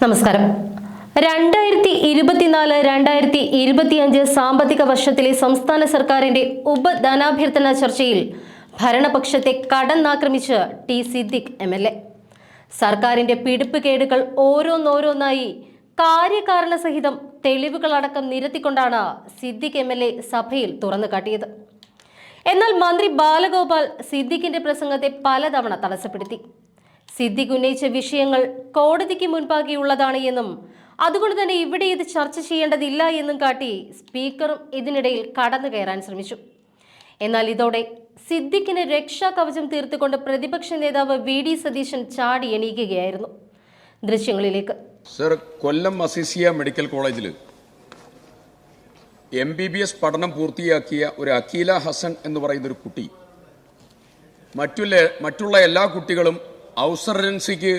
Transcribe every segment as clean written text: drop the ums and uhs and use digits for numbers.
നമസ്കാരം. 2024-2025 സാമ്പത്തിക വർഷത്തിലെ സംസ്ഥാന സർക്കാരിന്റെ ഉപധനാഭ്യർത്ഥന ചർച്ചയിൽ ഭരണപക്ഷത്തെ കടന്നാക്രമിച്ച് ടി സിദ്ദിഖ് MLA. സർക്കാരിന്റെ പിടിപ്പുകേടുകൾ ഓരോന്നോരോന്നായി കാര്യകാരണ സഹിതം തെളിവുകളടക്കം നിരത്തിക്കൊണ്ടാണ് സിദ്ദിഖ് MLA സഭയിൽ തുറന്നു കാട്ടിയത്. എന്നാൽ മന്ത്രി ബാലഗോപാൽ സിദ്ദിഖിന്റെ പ്രസംഗത്തെ പലതവണ തടസ്സപ്പെടുത്തി. സിദ്ദിഖ് ഉന്നയിച്ച വിഷയങ്ങൾ കോടതിക്ക് മുൻപാകെയുള്ളതാണ് എന്നും അതുകൊണ്ട് തന്നെ ഇവിടെ ഇത് ചർച്ച ചെയ്യേണ്ടതില്ല എന്നും കാട്ടി സ്പീക്കറും ഇതിനിടയിൽ കടന്നു കയറാൻ ശ്രമിച്ചു. എന്നാൽ ഇതോടെ സിദ്ദിഖിന് രക്ഷാകവചം തീർത്തുകൊണ്ട് പ്രതിപക്ഷ നേതാവ് VD സതീശൻ ചാടി എണീക്കുകയായിരുന്നു. ദൃശ്യങ്ങളിലേക്ക്. സർ, കൊല്ലം അസിസിയ മെഡിക്കൽ കോളേജിൽ MBBS പഠനം പൂർത്തിയാക്കിയ ഒരു അഖീല ഹസൻ എന്ന് പറയുന്നൊരു കുട്ടി മറ്റുള്ള എല്ലാ കുട്ടികളും ഔസറൻസിക്ക്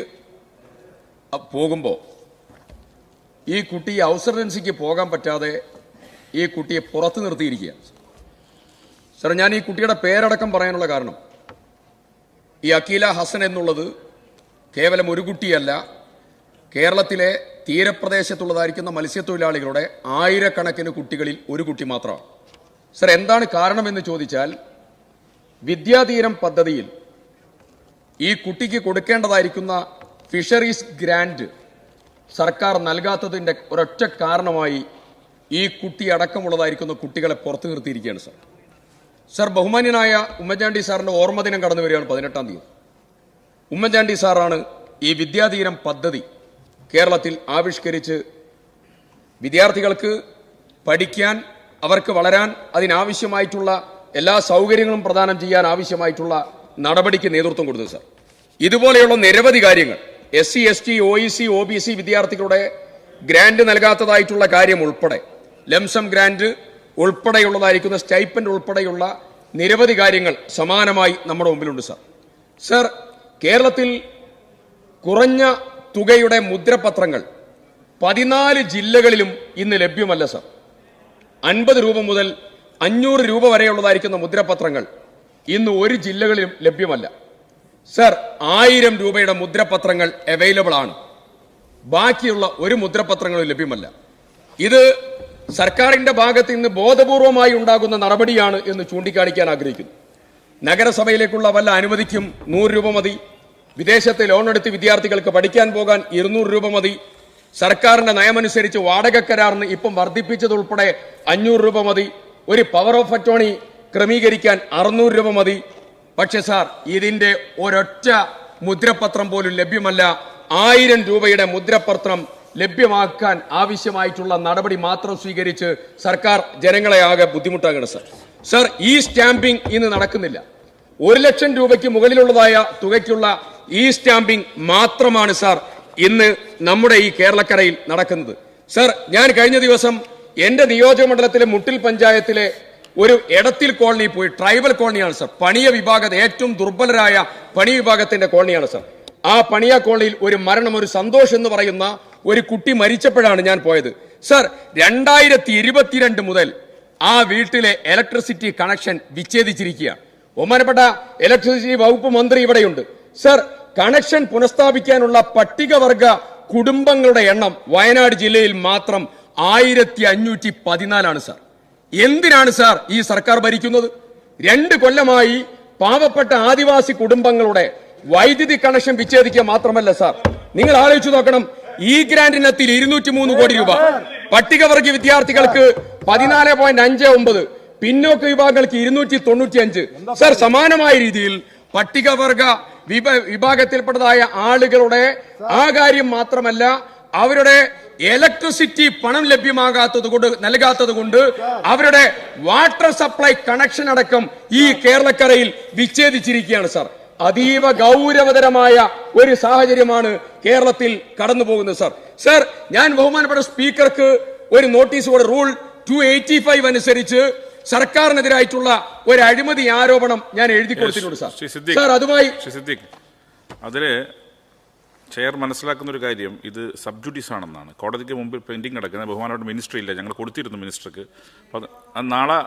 പോകുമ്പോൾ ഈ കുട്ടി ഔസറൻസിക്ക് പോകാൻ പറ്റാതെ ഈ കുട്ടിയെ പുറത്തു നിർത്തിയിരിക്കുകയാണ്. സർ, ഞാൻ ഈ കുട്ടിയുടെ പേരടക്കം പറയാനുള്ള കാരണം, ഈ അഖീല ഹസൻ എന്നുള്ളത് കേവലം ഒരു കുട്ടിയല്ല, കേരളത്തിലെ തീരപ്രദേശത്തുള്ളതായിരിക്കുന്ന മത്സ്യത്തൊഴിലാളികളുടെ ആയിരക്കണക്കിന് കുട്ടികളിൽ ഒരു കുട്ടി മാത്രമാണ്. സർ, എന്താണ് കാരണമെന്ന് ചോദിച്ചാൽ, വിദ്യാതീരം പദ്ധതിയിൽ ഈ കുട്ടിക്ക് കൊടുക്കേണ്ടതായിരിക്കുന്ന ഫിഷറീസ് ഗ്രാന്റ് സർക്കാർ നൽകാത്തതിൻ്റെ ഒരൊറ്റ കാരണമായി ഈ കുട്ടി അടക്കമുള്ളതായിരിക്കുന്ന കുട്ടികളെ പുറത്തു നിർത്തിയിരിക്കുകയാണ്. സർ, ബഹുമാന്യനായ ഉമ്മൻചാണ്ടി സാറിന്റെ ഓർമ്മദിനം കടന്നു വരികയാണ് 18-ാം തീയതി. ഉമ്മൻചാണ്ടി സാറാണ് ഈ വിദ്യാതീരം പദ്ധതി കേരളത്തിൽ ആവിഷ്കരിച്ച് വിദ്യാർത്ഥികൾക്ക് പഠിക്കാൻ, അവർക്ക് വളരാൻ അതിനാവശ്യമായിട്ടുള്ള എല്ലാ സൗകര്യങ്ങളും പ്രദാനം ചെയ്യാൻ ആവശ്യമായിട്ടുള്ള നടപടിക്ക് നേതൃത്വം കൊടുത്തത്. സർ, ഇതുപോലെയുള്ള നിരവധി കാര്യങ്ങൾ, SC, ST, OEC, OBC വിദ്യാർത്ഥികളുടെ ഗ്രാന്റ് നൽകാത്തതായിട്ടുള്ള കാര്യം ഉൾപ്പെടെ, ലംസം ഗ്രാന്റ് ഉൾപ്പെടെയുള്ളതായിരിക്കുന്ന സ്റ്റൈപ്പൻഡ് ഉൾപ്പെടെയുള്ള നിരവധി കാര്യങ്ങൾ സമാനമായി നമ്മുടെ മുമ്പിലുണ്ട്. സർ, കേരളത്തിൽ കുറഞ്ഞ തുകയുടെ മുദ്രപത്രങ്ങൾ 14 ജില്ലകളിലും ഇന്ന് ലഭ്യമല്ല. സർ, 50 രൂപ മുതൽ 500 രൂപ വരെയുള്ളതായിരിക്കുന്ന മുദ്രപത്രങ്ങൾ ഇന്ന് ഒരു ജില്ലകളിലും ലഭ്യമല്ല. സർ, 1000 രൂപയുടെ മുദ്രപത്രങ്ങൾ അവൈലബിൾ ആണ്, ബാക്കിയുള്ള ഒരു മുദ്രപത്രങ്ങളും ലഭ്യമല്ല. ഇത് സർക്കാരിന്റെ ഭാഗത്ത് നിന്ന് ബോധപൂർവമായി ഉണ്ടാകുന്ന നടപടിയാണ് എന്ന് ചൂണ്ടിക്കാണിക്കാൻ ആഗ്രഹിക്കുന്നു. നഗരസഭയിലേക്കുള്ള വല്ല അനുമതിക്കും 100 രൂപ മതി, വിദേശത്ത് ലോൺ എടുത്ത് വിദ്യാർത്ഥികൾക്ക് പഠിക്കാൻ പോകാൻ 200 രൂപ മതി, സർക്കാരിന്റെ നയമനുസരിച്ച് വാടക കരാറിന് ഇപ്പം വർദ്ധിപ്പിച്ചതുൾപ്പെടെ 500 രൂപ മതി, ഒരു പവർ ഓഫ് അറ്റോർണി ക്രമീകരിക്കാൻ 600 രൂപ മതി. പക്ഷെ സാർ, ഇതിന്റെ ഒരൊറ്റ മുദ്രപത്രം പോലും ലഭ്യമല്ല. 1000 രൂപയുടെ മുദ്രപത്രം ലഭ്യമാക്കാൻ ആവശ്യമായിട്ടുള്ള നടപടി മാത്രം സ്വീകരിച്ച് സർക്കാർ ജനങ്ങളെ ആകെ ബുദ്ധിമുട്ടാകണം. സർ, ഈ സ്റ്റാമ്പിംഗ് ഇന്ന് നടക്കുന്നില്ല. 1 ലക്ഷം രൂപയ്ക്ക് മുകളിലുള്ളതായ തുകയ്ക്കുള്ള ഈ സ്റ്റാമ്പിംഗ് മാത്രമാണ് സാർ ഇന്ന് നമ്മുടെ ഈ കേരളക്കരയിൽ നടക്കുന്നത്. സർ, ഞാൻ കഴിഞ്ഞ ദിവസം എന്റെ നിയോജക മണ്ഡലത്തിലെ മുട്ടിൽ പഞ്ചായത്തിലെ ഒരു എടത്തിൽ കോളനി പോയി. ട്രൈബൽ കോളനിയാണ് സർ, പണിയ വിഭാഗം, ഏറ്റവും ദുർബലരായ പണിയ വിഭാഗത്തിന്റെ കോളനിയാണ് സർ. ആ പണിയ കോളനിയിൽ ഒരു മരണം, ഒരു സന്തോഷ് എന്ന് പറയുന്ന ഒരു കുട്ടി മരിച്ചപ്പോഴാണ് ഞാൻ പോയത്. സർ, 2022 മുതൽ ആ വീട്ടിലെ ഇലക്ട്രിസിറ്റി കണക്ഷൻ വിച്ഛേദിച്ചിരിക്കുകയാണ്. ബഹുമാനപ്പെട്ട ഇലക്ട്രിസിറ്റി വകുപ്പ് മന്ത്രി ഇവിടെയുണ്ട്. സർ, കണക്ഷൻ പുനഃസ്ഥാപിക്കാനുള്ള പട്ടികവർഗ കുടുംബങ്ങളുടെ എണ്ണം വയനാട് ജില്ലയിൽ മാത്രം 1514 സർ. എന്തിനാണ് സാർ ഈ സർക്കാർ ഭരിക്കുന്നത്? 2 കൊല്ലമായി പാവപ്പെട്ട ആദിവാസി കുടുംബങ്ങളുടെ വൈദ്യുതി കണക്ഷൻ വിച്ഛേദിക്കുക മാത്രമല്ല സാർ, നിങ്ങൾ ആലോചിച്ചു നോക്കണം, ഈ ഗ്രാന്റിനത്തിൽ 203 കോടി രൂപ, പട്ടികവർഗ വിദ്യാർത്ഥികൾക്ക് 14.59, പിന്നോക്ക വിഭാഗങ്ങൾക്ക് 295. സർ, സമാനമായ രീതിയിൽ പട്ടികവർഗ വിഭാഗത്തിൽപ്പെട്ടതായ ആളുകളുടെ ആ കാര്യം മാത്രമല്ല, അവരുടെ ഇലക്ട്രിസിറ്റി പണം നൽകാത്തത് കൊണ്ട് അവരുടെ വാട്ടർ സപ്ലൈ കണക്ഷൻ അടക്കം ഈ കേരളക്കരയിൽ വിച്ഛേദിച്ചിരിക്കുകയാണ്. സാർ, അതീവ ഗൗരവതരമായ ഒരു സാഹചര്യമാണ് കേരളത്തിൽ കടന്നു പോകുന്നത്. സർ, ഞാൻ ബഹുമാനപ്പെട്ട സ്പീക്കർക്ക് ഒരു നോട്ടീസ് കൂടെ, റൂൾ 285 അനുസരിച്ച് സർക്കാരിനെതിരായിട്ടുള്ള ഒരു അഴിമതി ആരോപണം ഞാൻ എഴുതി കൊടുത്തിട്ടുണ്ട്. സാർ, അതുമായി അതില് ചെയർ മനസ്സിലാക്കുന്ന ഒരു കാര്യം, ഇത് സബ് ജുഡീസ് ആണെന്നാണ്. കോടതിക്ക് മുമ്പിൽ പെൻഡിങ് കിടക്കുന്നത്. ബഹുമാനപ്പെട്ട മിനിസ്റ്റർ ഇല്ല, ഞങ്ങൾ കൊടുത്തിരുന്നു മിനിസ്റ്റർക്ക്. അപ്പോൾ നാളെ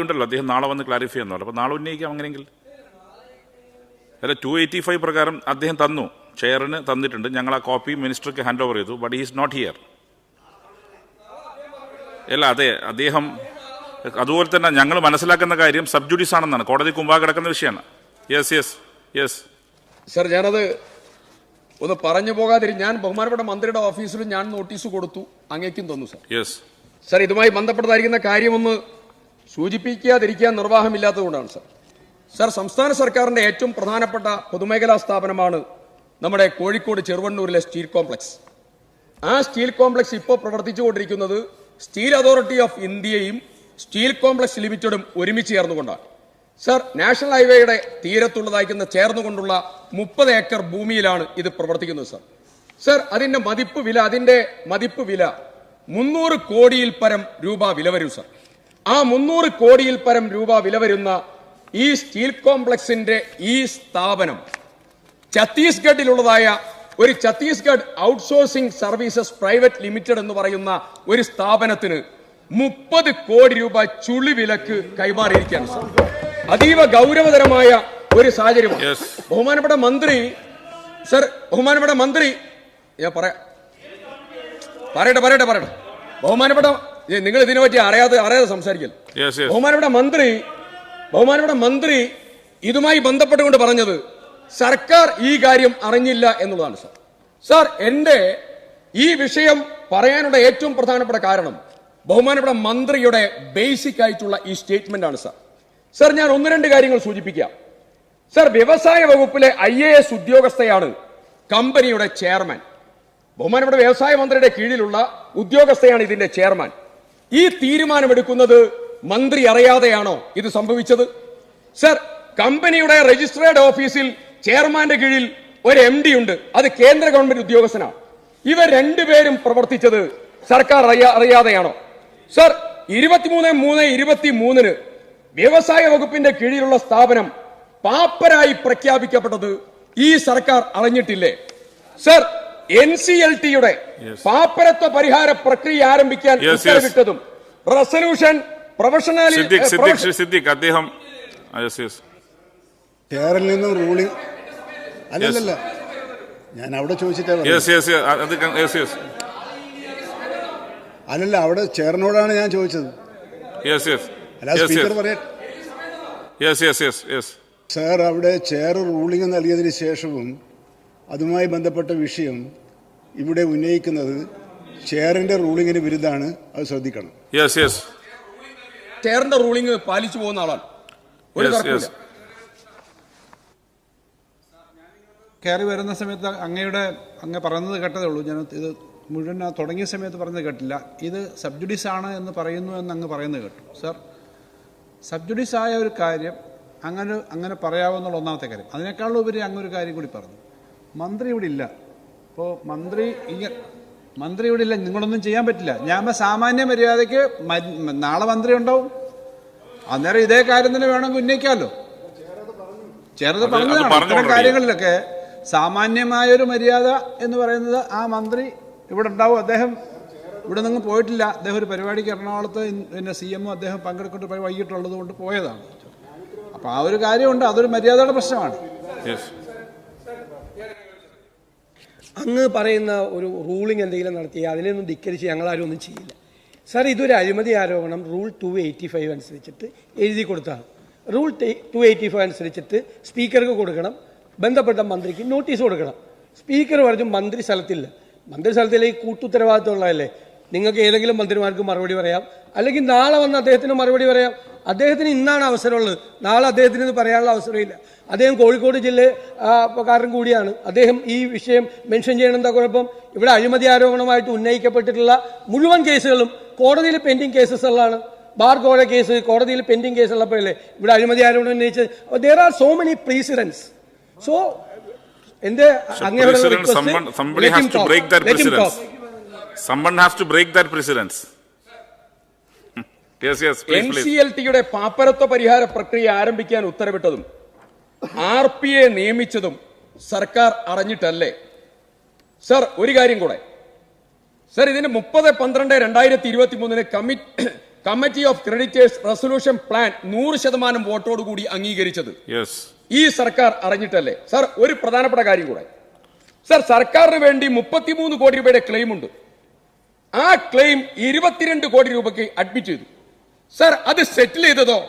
ഉണ്ടല്ലോ, അദ്ദേഹം നാളെ വന്ന് ക്ലാരിഫൈ ചെയ്യുന്നല്ലോ. അപ്പോൾ നാളെ ഉന്നയിക്കാം. അങ്ങനെയെങ്കിൽ അല്ല, 285 പ്രകാരം അദ്ദേഹം തന്നു. ചെയറിന് തന്നിട്ടുണ്ട്. ഞങ്ങൾ ആ കോപ്പി മിനിസ്റ്റർക്ക് ഹാൻഡ് ഓവർ ചെയ്തു. But he's not here. അല്ല, അതെ, അദ്ദേഹം അതുപോലെ തന്നെ ഞങ്ങൾ മനസ്സിലാക്കുന്ന കാര്യം സബ്ജുഡീസ് ആണെന്നാണ്. കോടതിക്ക് മുമ്പാകെ കിടക്കുന്ന വിഷയമാണ്. യെസ്. സർ, ഞാനത് ഒന്ന് പറഞ്ഞു പോകാതിരി ഞാൻ ബഹുമാനപ്പെട്ട മന്ത്രിയുടെ ഓഫീസിലും ഞാൻ നോട്ടീസ് കൊടുത്തു, അങ്ങേക്കും തന്നു സർ. യെസ് സർ, ഇതുമായി ബന്ധപ്പെട്ടതായിരിക്കുന്ന കാര്യമൊന്ന് സൂചിപ്പിക്കാതിരിക്കാൻ നിർവാഹമില്ലാത്തതുകൊണ്ടാണ് സർ. സർ, സംസ്ഥാന സർക്കാരിന്റെ ഏറ്റവും പ്രധാനപ്പെട്ട പൊതുമേഖലാ സ്ഥാപനമാണ് നമ്മുടെ കോഴിക്കോട് ചെറുവണ്ണൂരിലെ സ്റ്റീൽ കോംപ്ലക്സ്. ആ സ്റ്റീൽ കോംപ്ലക്സ് ഇപ്പോൾ പ്രവർത്തിച്ചുകൊണ്ടിരിക്കുന്നത് സ്റ്റീൽ അതോറിറ്റി ഓഫ് ഇന്ത്യയും സ്റ്റീൽ കോംപ്ലക്സ് ലിമിറ്റഡും ഒരുമിച്ച് ചേർന്നുകൊണ്ടാണ്. സർ, നാഷണൽ ഹൈവേയുടെ തീരത്തുള്ളതായിരിക്കുന്ന ചേർന്നുകൊണ്ടുള്ള 30 ഏക്കർ ഭൂമിയിലാണ് ഇത് പ്രവർത്തിക്കുന്നത് സർ. സർ, അതിന്റെ മതിപ്പ് വില 300 കോടിയിൽ പരം രൂപ വില വരും സർ. ആ 300 കോടിയിൽ പരം രൂപ വില വരുന്ന ഈ സ്റ്റീൽ കോംപ്ലക്സിന്റെ ഈ സ്ഥാപനം ഛത്തീസ്ഗഡിലുള്ളതായ ഒരു Chhattisgarh outsourcing services private limited എന്ന് പറയുന്ന ഒരു സ്ഥാപനത്തിന് 30 കോടി രൂപ ചുളി വിലക്ക് കൈമാറിയിരിക്കുകയാണ് സർ. അതീവ ഗൗരവതരമായ ഒരു സാഹചര്യമാണ്. ബഹുമാനപ്പെട്ട മന്ത്രി ഞാൻ പറയട്ടെ ബഹുമാനപ്പെട്ട, നിങ്ങൾ ഇതിനെ പറ്റി അറിയാതെ സംസാരിക്കൽ. ബഹുമാനപ്പെട്ട മന്ത്രി ഇതുമായി ബന്ധപ്പെട്ടുകൊണ്ട് പറഞ്ഞത് സർക്കാർ ഈ കാര്യം അറിഞ്ഞില്ല എന്നുള്ളതാണ് സർ. സർ, എന്റെ ഈ വിഷയം പറയാനുള്ള ഏറ്റവും പ്രധാനപ്പെട്ട കാരണം ബഹുമാനപ്പെട്ട മന്ത്രിയുടെ ബേസിക് ആയിട്ടുള്ള ഈ സ്റ്റേറ്റ്മെന്റ് ആണ് സർ. സർ, ഞാൻ 1-2 കാര്യങ്ങൾ സൂചിപ്പിക്കാം. സർ, വ്യവസായ വകുപ്പിലെ IAS ഉദ്യോഗസ്ഥയാണ് കമ്പനിയുടെ ചെയർമാൻ. ബഹുമാനപ്പെട്ട വ്യവസായ മന്ത്രിയുടെ കീഴിലുള്ള ഉദ്യോഗസ്ഥയാണ് ഇതിന്റെ ചെയർമാൻ. ഈ തീരുമാനമെടുക്കുന്നത് മന്ത്രി അറിയാതെയാണോ ഇത് സംഭവിച്ചത്? സർ, കമ്പനിയുടെ രജിസ്ട്രേഡ് ഓഫീസിൽ ചെയർമാന്റെ കീഴിൽ ഒരു MD ഉണ്ട്, അത് കേന്ദ്ര ഗവൺമെന്റ് ഉദ്യോഗസ്ഥനാണ്. ഇവർ രണ്ടുപേരും പ്രവർത്തിച്ചത് സർക്കാർ അറിയാതെയാണോ? സർ, 23/3/23 വ്യവസായ വകുപ്പിന്റെ കീഴിലുള്ള സ്ഥാപനം പാപ്പരായി പ്രഖ്യാപിക്കപ്പെട്ടത് ഈ സർക്കാർ അറിഞ്ഞിട്ടില്ലേ? സർ, NCLT-യുടെ പാപ്പരത്വ പരിഹാര പ്രക്രിയ ആരംഭിക്കാൻ ഉത്തരവിട്ടതും റെസൊല്യൂഷൻ പ്രൊഫഷണൽ അദ്ദേഹം ചെയറിൽ നിന്നും റൂളിംഗ് അല്ലല്ല, ഞാൻ അവിടെ ചോദിച്ചിട്ടാണ്. അല്ലല്ല, അവിടെ ചെയറിനോടാണ് ഞാൻ ചോദിച്ചത്. സ്പീക്കർ പറയട്ടെ. സാർ, അവിടെ ചെയർ റൂളിംഗ് നൽകിയതിന് ശേഷവും അതുമായി ബന്ധപ്പെട്ട വിഷയം ഇവിടെ ഉന്നയിക്കുന്നത് ചെയറിന്റെ റൂളിംഗിന് വിരുദ്ധമാണ്. അത് ശ്രദ്ധിക്കണം. ചെയറിന്റെ റൂളിംഗ് പാലിച്ചു പോകുന്ന ആളാണ്. കയറി വരുന്ന സമയത്ത് അങ്ങ് പറയുന്നത് കേട്ടതേ ഉള്ളൂ. ഞാൻ ഇത് മുഴുവൻ തുടങ്ങിയ സമയത്ത് പറയുന്നത് കേട്ടില്ല. ഇത് സബ്ജുഡീസ് ആണ് എന്ന് പറയുന്നു എന്ന് അങ്ങ് പറയുന്നത് കേട്ടു. സർ, സബ്ജുഡീസ് ആയ ഒരു കാര്യം അങ്ങനെ പറയാവുന്നുള്ള ഒന്നാമത്തെ കാര്യം. അതിനേക്കാളും ഉപരി അങ്ങൊരു കാര്യം കൂടി പറഞ്ഞു. മന്ത്രി ഇവിടെ ഇല്ല. അപ്പോൾ മന്ത്രി ഇവിടെ ഇല്ല, നിങ്ങളൊന്നും ചെയ്യാൻ പറ്റില്ല. ഞാൻ സാമാന്യ മര്യാദയ്ക്ക് നാളെ മന്ത്രി ഉണ്ടാവും, അന്നേരം ഇതേ കാര്യം തന്നെ വേണമെങ്കിൽ ഉന്നയിക്കാമല്ലോ. ചേർത്ത് പറഞ്ഞതാണ്. ഇത്തരം കാര്യങ്ങളിലൊക്കെ സാമാന്യമായൊരു മര്യാദ എന്ന് പറയുന്നത് ആ മന്ത്രി ഇവിടെ ഉണ്ടാവും. അദ്ദേഹം ഇവിടെ നിന്ന് പോയിട്ടില്ല. അദ്ദേഹം ഒരു പരിപാടിക്ക് എറണാകുളത്ത് പിന്നെ CM അദ്ദേഹം പങ്കെടുക്കേണ്ട വൈകിട്ടുള്ളത് കൊണ്ട് പോയതാണ്. അപ്പൊ ആ ഒരു കാര്യമുണ്ട്, അതൊരു മര്യാദയുടെ പ്രശ്നമാണ്. അങ്ങ് പറയുന്ന ഒരു റൂളിംഗ് എന്തെങ്കിലും നടത്തി അതിനൊന്നും ധിക്കരിച്ച് ഞങ്ങളാരും ഒന്നും ചെയ്യില്ല. സാർ, ഇതൊരു അഴിമതി ആരോപണം റൂൾ 285 അനുസരിച്ചിട്ട് എഴുതി കൊടുത്താണ്. റൂൾ 285 അനുസരിച്ചിട്ട് സ്പീക്കർക്ക് കൊടുക്കണം, ബന്ധപ്പെട്ട മന്ത്രിക്ക് നോട്ടീസ് കൊടുക്കണം. സ്പീക്കർ പറഞ്ഞു മന്ത്രി സ്ഥലത്തില്ല. മന്ത്രി സ്ഥലത്തിലേക്ക് കൂട്ടുത്തരവാദിത്തമുള്ളതല്ലേ. നിങ്ങൾക്ക് ഏതെങ്കിലും മന്ത്രിമാർക്ക് മറുപടി പറയാം, അല്ലെങ്കിൽ നാളെ വന്ന് അദ്ദേഹത്തിന് മറുപടി പറയാം. അദ്ദേഹത്തിന് ഇന്നാണ് അവസരമുള്ളത്, നാളെ അദ്ദേഹത്തിന് ഇത് പറയാനുള്ള അവസരമില്ല. അദ്ദേഹം കോഴിക്കോട് ജില്ലക്കാരൻ കൂടിയാണ്. അദ്ദേഹം ഈ വിഷയം മെൻഷൻ ചെയ്യണം. എന്താ കുഴപ്പം? ഇവിടെ അഴിമതി ആരോപണമായിട്ട് ഉന്നയിക്കപ്പെട്ടിട്ടുള്ള മുഴുവൻ കേസുകളും കോടതിയിൽ പെൻഡിങ് കേസസ് ഉള്ളതാണ്. ബാർ കോഴ കേസ് കോടതിയിൽ പെൻഡിങ് കേസ് ഉള്ളപ്പോഴല്ലേ ഇവിടെ അഴിമതി ആരോപണം ഉന്നയിച്ചത്. there are so many precedents. So എന്റെ somebody has to break that precedence. Someone has to break that precedence. Yes, please. NCLT-യുടെ പാപ്പരത്വ പരിഹാര പ്രക്രിയ ആരംഭിക്കാൻ ഉത്തരവിട്ടതും RPA നിയമിച്ചതും സർക്കാർ അറിഞ്ഞിട്ടല്ലേ? സർ, ഒരു കാര്യം കൂടെ. സർ, ഇതിന് 30/12/2023 committee of creditors resolution plan 100% വോട്ടോടുകൂടി അംഗീകരിച്ചത് ഈ സർക്കാർ അറിഞ്ഞിട്ടല്ലേ? സർ, ഒരു പ്രധാനപ്പെട്ട കാര്യം കൂടെ. സർ, സർക്കാരിന് വേണ്ടി 33 കോടി രൂപയുടെ ക്ലെയിം ഉണ്ട്. ആ ക്ലെയിം 22 കോടി രൂപയ്ക്ക് അഡ്മിറ്റ് ചെയ്തു. സർ, അത് സെറ്റിൽ ചെയ്തതോ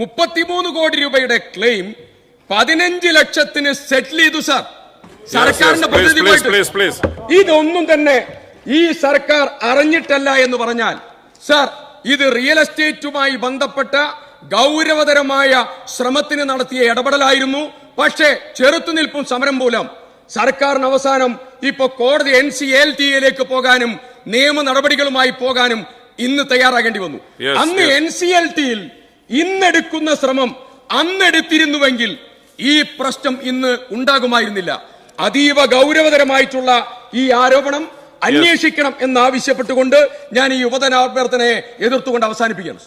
33 കോടി രൂപയുടെ ക്ലെയിം 15 ലക്ഷത്തിന് സെറ്റിൽ ചെയ്തു. സർ, സർക്കാരിന്റെ പദ്ധതി ഇതൊന്നും തന്നെ ഈ സർക്കാർ അറിഞ്ഞിട്ടല്ല എന്ന് പറഞ്ഞാൽ, സർ, ഇത് റിയൽ എസ്റ്റേറ്റുമായി ബന്ധപ്പെട്ട ഗൗരവതരമായ ശ്രമത്തിന് നടത്തിയ ഇടപെടലായിരുന്നു. പക്ഷേ ചെറുത്തുനിൽപ്പും സമരം മൂലം സർക്കാരിന് അവസാനം ഇപ്പൊ കോടതി NCLT പോകാനും നിയമ നടപടികളുമായി പോകാനും ഇന്ന് തയ്യാറാകേണ്ടി വന്നു. അന്ന് NCLT-യിൽ ഇന്നെടുക്കുന്ന ശ്രമം അന്നെടുത്തിരുന്നുവെങ്കിൽ ഈ പ്രശ്നം ഇന്ന് ഉണ്ടാകുമായിരുന്നില്ല. അതീവ ഗൗരവതരമായിട്ടുള്ള ഈ ആരോപണം അന്വേഷിക്കണം എന്നാവശ്യപ്പെട്ടുകൊണ്ട് ഞാൻ ഈ ഉപധനാഭ്യർത്ഥനയെ എതിർത്തുകൊണ്ട് അവസാനിപ്പിക്കുകയാണ്.